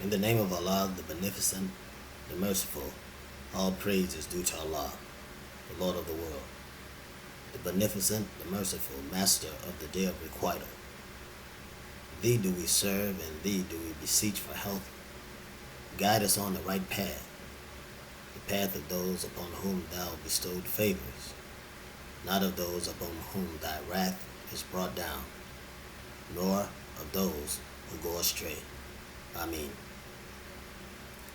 In the name of Allah, the Beneficent, the Merciful, all praise is due to Allah, the Lord of the world, the Beneficent, the Merciful, Master of the Day of Requital. Thee do we serve, and Thee do we beseech for health. Guide us on the right path, the path of those upon whom Thou bestowed favors, not of those upon whom Thy wrath is brought down, nor of those who go astray. Ameen.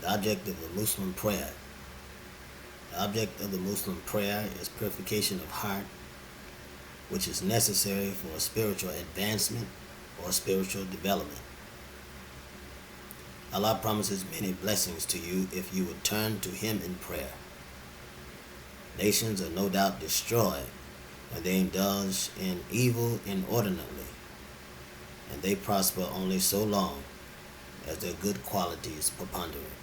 The object of the Muslim prayer. The object of the Muslim prayer is purification of heart, which is necessary for a spiritual advancement or spiritual development. Allah promises many blessings to you if you would turn to Him in prayer. Nations are no doubt destroyed when they indulge in evil inordinately, and they prosper only so long as their good qualities preponderate.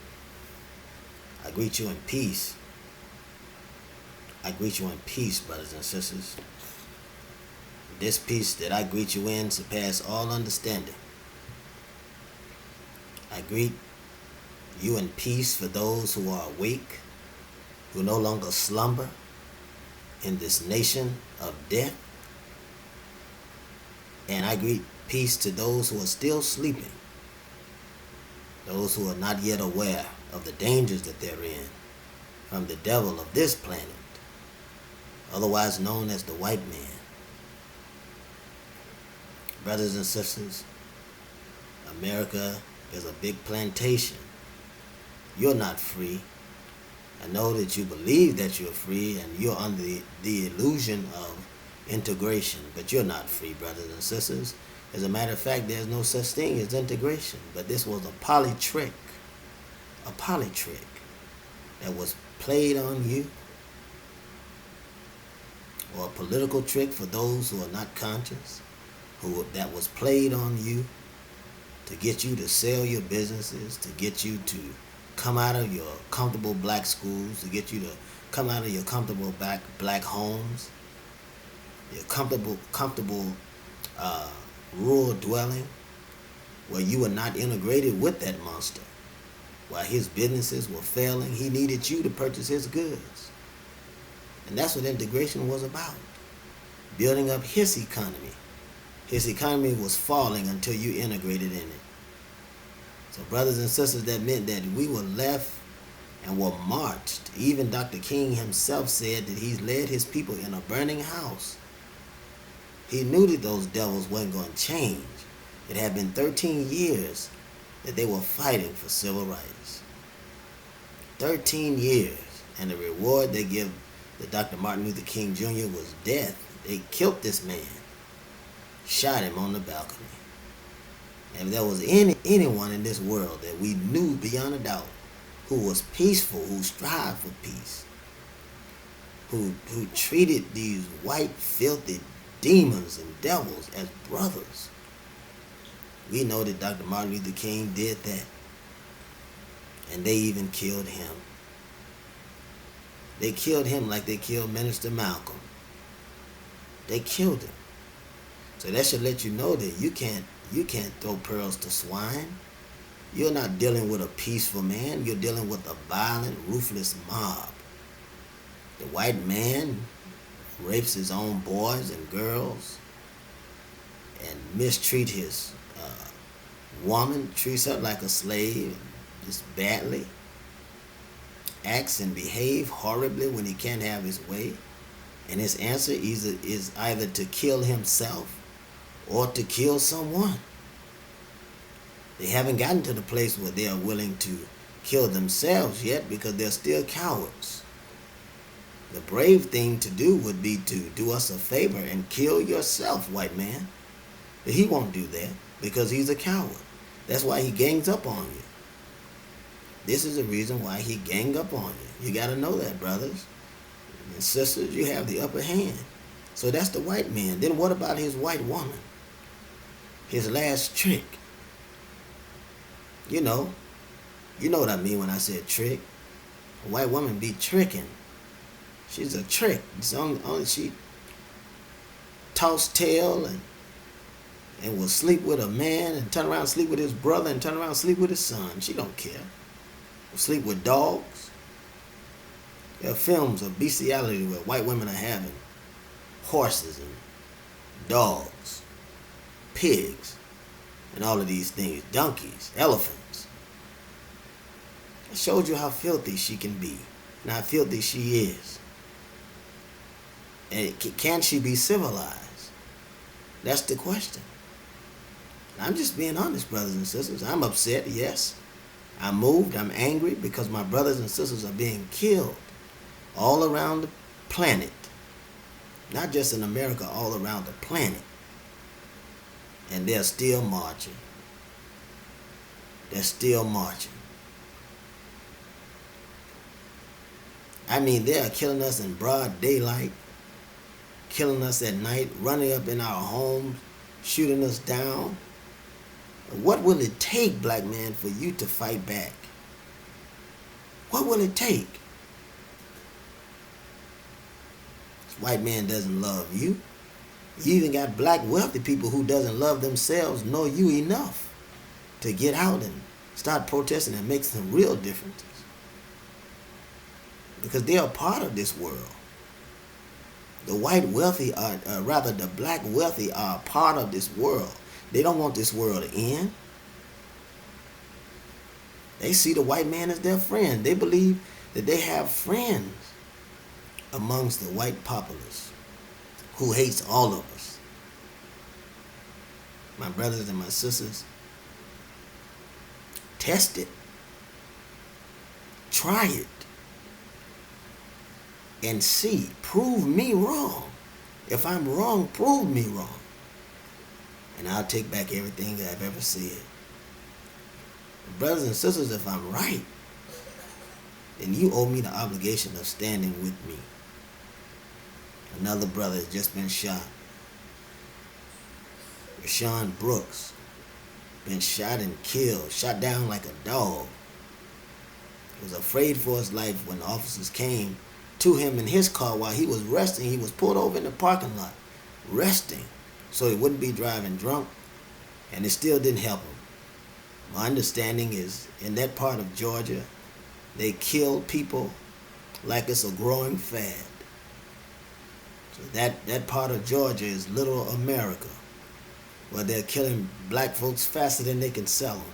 I greet you in peace. I greet you in peace, brothers and sisters. This peace that I greet you in surpasses all understanding. I greet you in peace for those who are awake, who no longer slumber in this nation of death. And I greet peace to those who are still sleeping, those who are not yet aware of the dangers that they're in from the devil of this planet, otherwise known as the white man. Brothers and sisters, America is a big plantation. You're not free. I know that you believe that you're free and you're under the illusion of integration, but you're not free, brothers and sisters. As a matter of fact, there's no such thing as integration, but this was a poly trick that was played on you, or a political trick for those who are not conscious, that was played on you to get you to sell your businesses, to get you to come out of your comfortable black schools, to get you to come out of your comfortable black homes, your comfortable rural dwelling, where you were not integrated with that monster. While his businesses were failing, he needed you to purchase his goods. And that's what integration was about. Building up his economy. His economy was falling until you integrated in it. So brothers and sisters, that meant that we were left and were marched. Even Dr. King himself said that he's led his people in a burning house. He knew that those devils weren't going to change. It had been 13 years that they were fighting for civil rights. 13 years. And the reward they give to Dr. Martin Luther King Jr. was death. They killed this man. Shot him on the balcony. And if there was anyone in this world that we knew beyond a doubt who was peaceful, who strived for peace, who treated these white, filthy demons and devils as brothers, we know that Dr. Martin Luther King did that. And they even killed him. They killed him like they killed Minister Malcolm. They killed him. So that should let you know that you can't throw pearls to swine. You're not dealing with a peaceful man. You're dealing with a violent, ruthless mob. The white man rapes his own boys and girls and mistreats his woman, treats her like a slave, just badly. Acts and behave horribly when he can't have his way. And his answer is either to kill himself or to kill someone. They haven't gotten to the place where they are willing to kill themselves yet because they're still cowards. The brave thing to do would be to do us a favor and kill yourself, white man. But he won't do that because he's a coward. That's why he gangs up on you. This is the reason why he ganged up on you. You got to know that, brothers and sisters. You have the upper hand. So that's the white man. Then what about his white woman? His last trick. You know what I mean when I said trick. A white woman be tricking. She's a trick. It's only she toss tail and and will sleep with a man and turn around and sleep with his brother and turn around and sleep with his son. She don't care. Will sleep with dogs. There are films of bestiality where white women are having horses and dogs, pigs, and all of these things, donkeys, elephants. It shows you how filthy she can be and how filthy she is. And can she be civilized? That's the question. I'm just being honest, brothers and sisters. I'm upset, yes. I'm moved, I'm angry because my brothers and sisters are being killed all around the planet. Not just in America, all around the planet. And they're still marching. They're still marching. I mean, they are killing us in broad daylight, killing us at night, running up in our homes, shooting us down. What will it take, black man, for you to fight back? What will it take? This white man doesn't love you. You even got black wealthy people who doesn't love themselves, know you enough to get out and start protesting and make some real differences. Because they are part of this world. The white wealthy are, rather the black wealthy are part of this world. They don't want this world to end. They see the white man as their friend. They believe that they have friends amongst the white populace who hates all of us. My brothers and my sisters, test it. Try it. And see. Prove me wrong. If I'm wrong, prove me wrong. And I'll take back everything that I've ever said. Brothers and sisters, if I'm right, then you owe me the obligation of standing with me. Another brother has just been shot. Rashawn Brooks, been shot and killed, shot down like a dog. He was afraid for his life when the officers came to him in his car while he was resting. He was pulled over in the parking lot, resting, so he wouldn't be driving drunk, and it still didn't help him. My understanding is in that part of Georgia, they kill people like it's a growing fad. So that part of Georgia is little America, where they're killing black folks faster than they can sell them.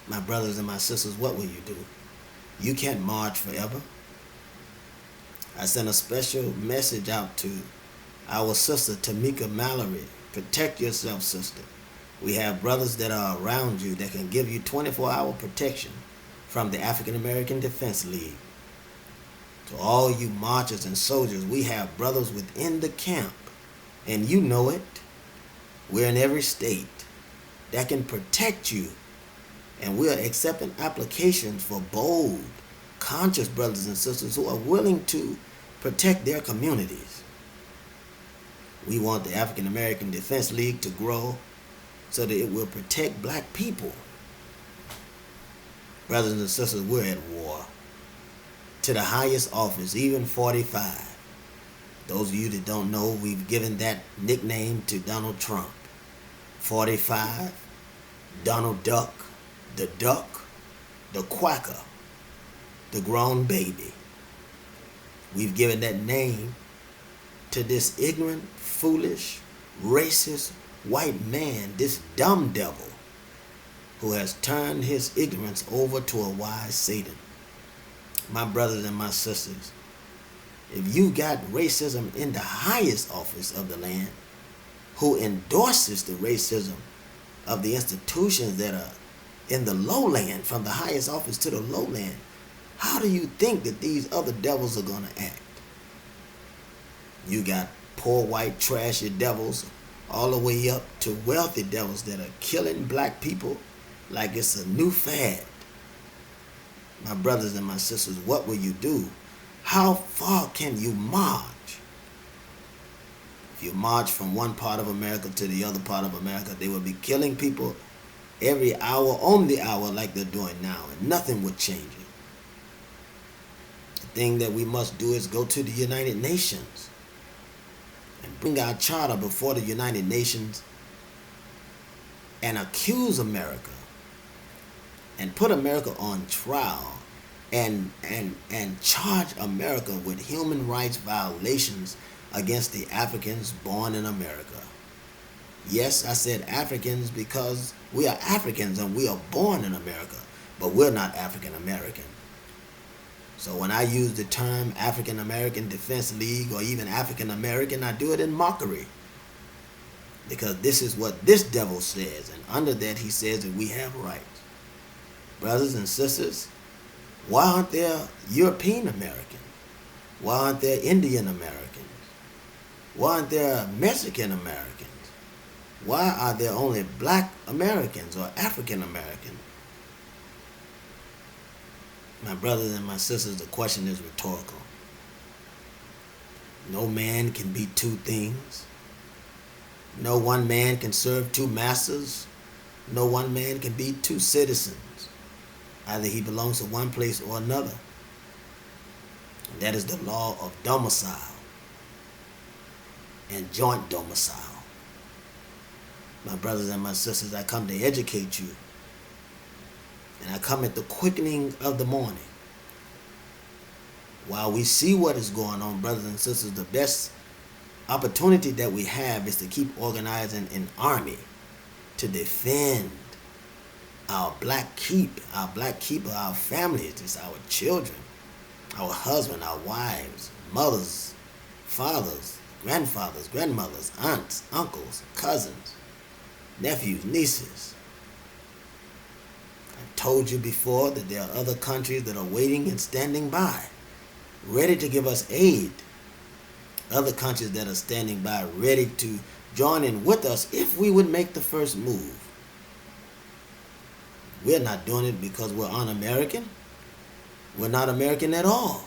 My brothers and my sisters, what will you do? You can't march forever. I sent a special message out to our sister, Tamika Mallory. Protect yourself, sister. We have brothers that are around you that can give you 24-hour protection from the African American Defense League. To all you marchers and soldiers, we have brothers within the camp, and you know it. We're in every state that can protect you, and we are accepting applications for bold, conscious brothers and sisters who are willing to protect their communities. We want the African American Defense League to grow so that it will protect black people. Brothers and sisters, we're at war. To the highest office, even 45. Those of you that don't know, we've given that nickname to Donald Trump. 45, Donald Duck, the quacker, the grown baby. We've given that name to this ignorant, foolish, racist, white man, this dumb devil who has turned his ignorance over to a wise Satan. My brothers and my sisters, if you got racism in the highest office of the land, who endorses the racism of the institutions that are in the lowland, from the highest office to the lowland, how do you think that these other devils are going to act? You got poor white trashy devils all the way up to wealthy devils that are killing black people like it's a new fad. My brothers and my sisters, what will you do? How far can you march? If you march from one part of America to the other part of America, they will be killing people every hour on the hour like they're doing now, and nothing would change it. The thing that we must do is go to the United Nations and bring our charter before the United Nations and accuse America and put America on trial and charge America with human rights violations against the Africans born in America. Yes, I said Africans because we are Africans and we are born in America, but we're not African American. So when I use the term African American Defense League or even African American, I do it in mockery. Because this is what this devil says, and under that he says that we have rights. Brothers and sisters, why aren't there European Americans? Why aren't there Indian Americans? Why aren't there Mexican Americans? Why are there only black Americans or African Americans? My brothers and my sisters, the question is rhetorical. No man can be two things. No one man can serve two masters. No one man can be two citizens. Either he belongs to one place or another. And that is the law of domicile and joint domicile. My brothers and my sisters, I come to educate you. And I come at the quickening of the morning. While we see what is going on, brothers and sisters, the best opportunity that we have is to keep organizing an army to defend our black keeper, our families, it's our children, our husbands, our wives, mothers, fathers, grandfathers, grandmothers, aunts, uncles, cousins, nephews, nieces. I've told you before that there are other countries that are waiting and standing by, ready to give us aid. Other countries that are standing by, ready to join in with us if we would make the first move. We're not doing it because we're un-American. We're not American at all.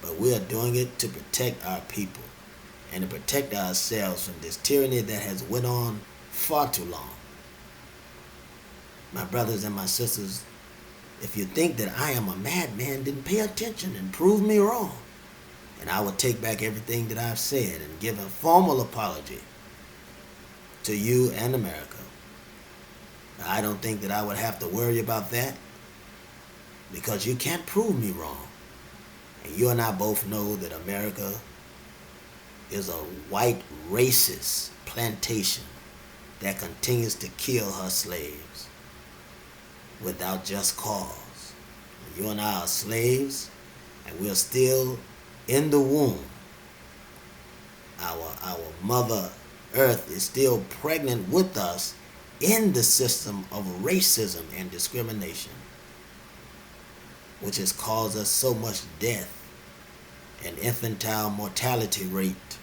But we are doing it to protect our people and to protect ourselves from this tyranny that has went on far too long. My brothers and my sisters, if you think that I am a madman, then pay attention and prove me wrong. And I will take back everything that I've said and give a formal apology to you and America. I don't think that I would have to worry about that because you can't prove me wrong. And you and I both know that America is a white racist plantation that continues to kill her slaves without just cause. You and I are slaves, and we're still in the womb. Our mother earth is still pregnant with us in the system of racism and discrimination, which has caused us so much death and infantile mortality rate,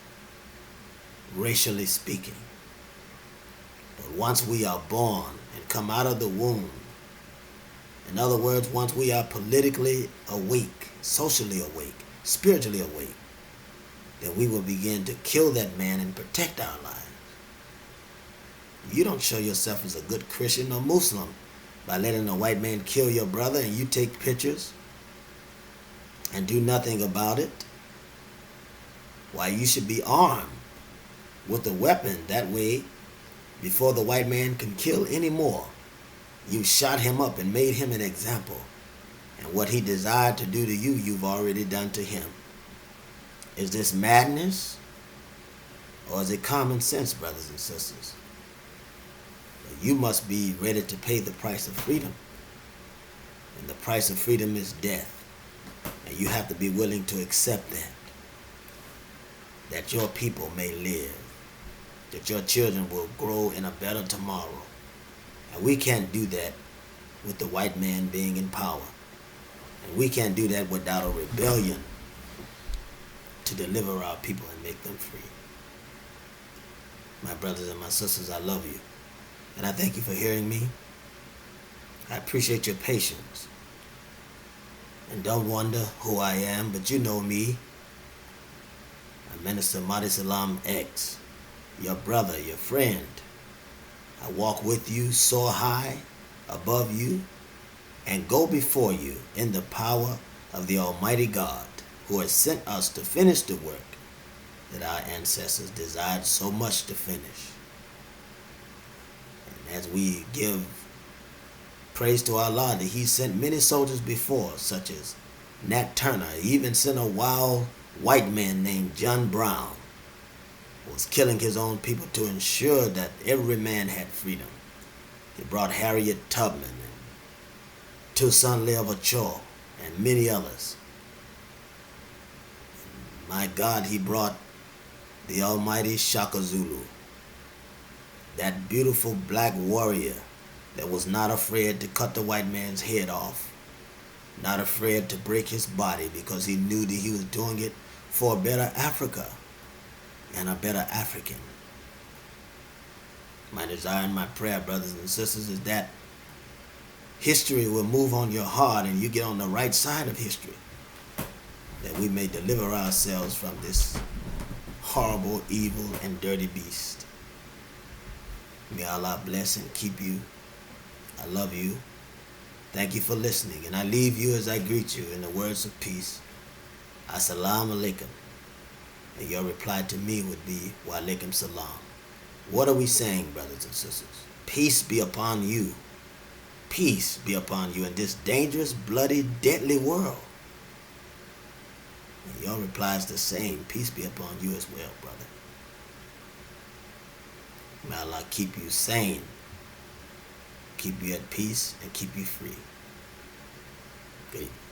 racially speaking. But once we are born and come out of the womb, in other words, once we are politically awake, socially awake, spiritually awake, then we will begin to kill that man and protect our lives. You don't show yourself as a good Christian or Muslim by letting a white man kill your brother and you take pictures and do nothing about it. Why, you should be armed with a weapon. That way, before the white man can kill anymore, you shot him up and made him an example. And what he desired to do to you, you've already done to him. Is this madness? Or is it common sense, brothers and sisters? You must be ready to pay the price of freedom. And the price of freedom is death. And you have to be willing to accept that your people may live, that your children will grow in a better tomorrow. And we can't do that with the white man being in power. And we can't do that without a rebellion to deliver our people and make them free. My brothers and my sisters, I love you. And I thank you for hearing me. I appreciate your patience. And don't wonder who I am, but you know me. I'm Minister Mauricelm-Lei, your brother, your friend. I walk with you, soar high above you, and go before you in the power of the Almighty God, who has sent us to finish the work that our ancestors desired so much to finish. And as we give praise to Allah that He sent many soldiers before, such as Nat Turner. He even sent a wild white man named John Brown, who was killing his own people to ensure that every man had freedom. He brought Harriet Tubman and Toussaint Louverture and many others. My God, He brought the almighty Shaka Zulu, that beautiful black warrior that was not afraid to cut the white man's head off, not afraid to break his body, because he knew that he was doing it for a better Africa and a better African. My desire and my prayer, brothers and sisters, is that history will move on your heart and you get on the right side of history, that we may deliver ourselves from this horrible, evil, and dirty beast. May Allah bless and keep you. I love you. Thank you for listening. And I leave you as I greet you in the words of peace. Assalamu alaikum. And your reply to me would be wa alaikum salam. What are we saying, brothers and sisters? Peace be upon you. Peace be upon you in this dangerous, bloody, deadly world. And your reply is the same. Peace be upon you as well, brother. May Allah keep you sane, keep you at peace, and keep you free. Peace.